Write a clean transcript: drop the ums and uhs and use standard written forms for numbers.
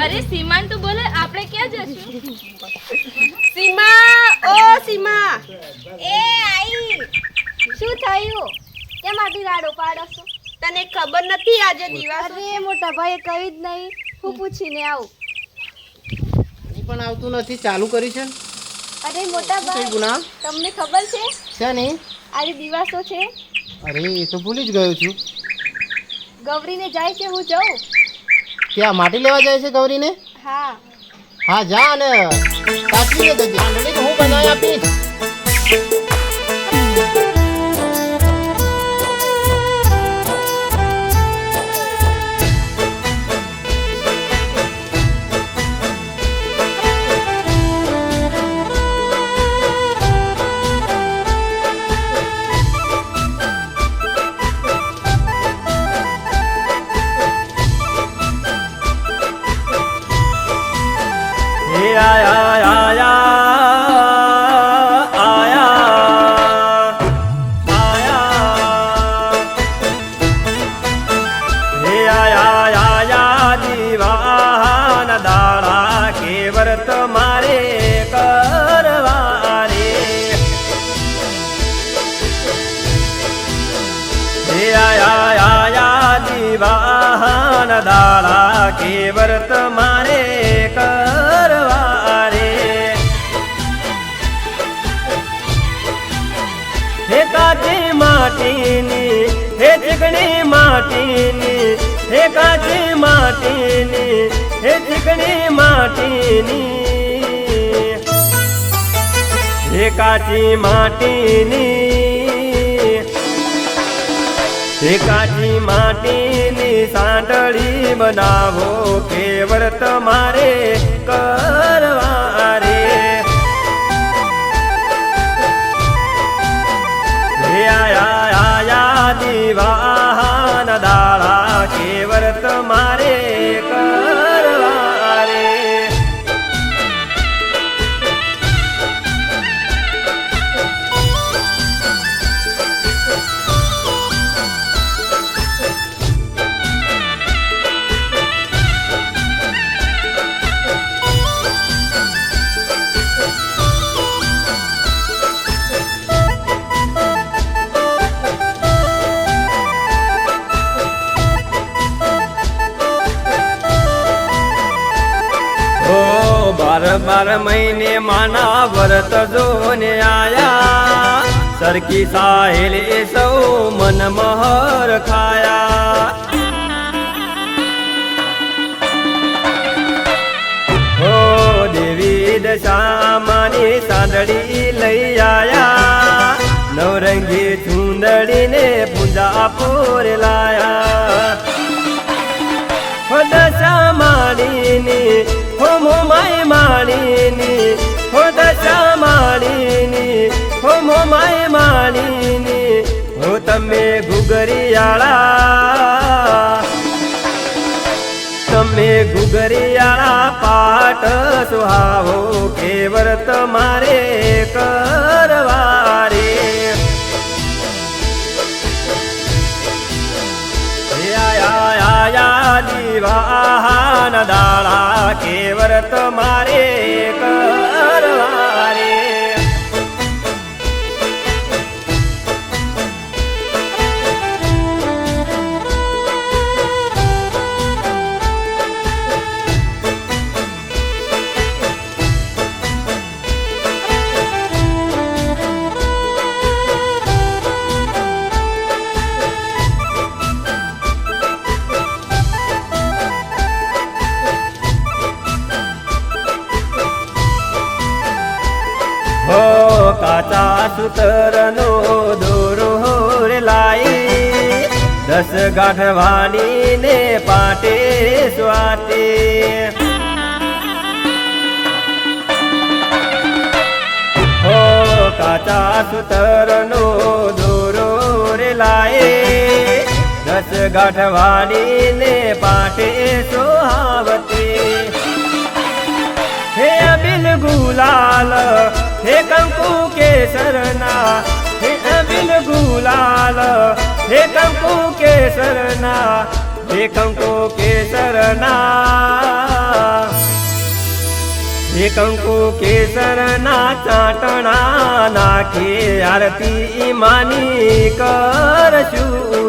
અરે સીમાન તો બોલે આપણે ક્યાં જશું? સીમા, ઓ સીમા. એ આઈ. શું થયું? કેમ આટલી રાડો પાડો છો? તને ખબર નથી આજે દિવસ? અરે મોટા ભાઈએ કહ્યું જ નહીં. હું પૂછીને આવું. પણ આવતું નથી, ચાલુ કરી છે. અરે મોટા કઈ ભાઈ, ગુના તમને ખબર છે છે ને? આજે દિવસો છે? અરે એ તો ભૂલી જ ગયો છું. ગૌરીને જાય છે, હું જાઉં? ત્યાં માટી લેવા જાય છે ગૌરીને? હા. હા જા ને સાચવી લે જજે. આંધળી તો હું બનાવી આપીશ. દાડા કે વ્રત મારે કરવા રે. હે કાચી માટીની, હે ચીકણી માટીની, હે કાચી માટીની, હે ચીકણી માટીની, હે કાચી માટીની, હે કાચી માટીની સાંડળી બનાવો કે વ્રત મારે કરવા રે. હે આયા દીવાન દાડા કે વ્રત મારે કરવા રે. બાર મહિને માના વ્રત જોને આયા, સરખી સાહેલે સૌ મન મહર ખાયા. હો દેવી દશામાની સાંદડી લઈ આયા, નવરંગી ચૂંદડીને પૂજા પોર લાયા. હો દશા માળીની, હો મોમાય માળીની, હો દશા માળીની, હો મોમાય માળીની, હો તમે ઘુગરિયાળા, તમે ઘુગરિયાળા પાટ સુહાવો કે વ્રત મારે કરવા રે. આયા દીવાન દાડા કે વ્રત મારે કરવા રે. હો કાચા સૂતરનો દોરો રે લાઈ, 10 ગાંઠવાડીને પાટે સ્વાટે. હો કાચા સૂતરનો દોરો રે લાઈ, 10 ગાંઠવાડીને પાટે સોહાવતી. હે અબિલ ગુલાલ, હે કંકુ કેસરના, હે અબિલ ગુલાલ, હે કંકુ કેસરના, હે કંકુ કેસરના, એ કંકુ કેસર ના ચાટણા નાખે આરતી માની કરશું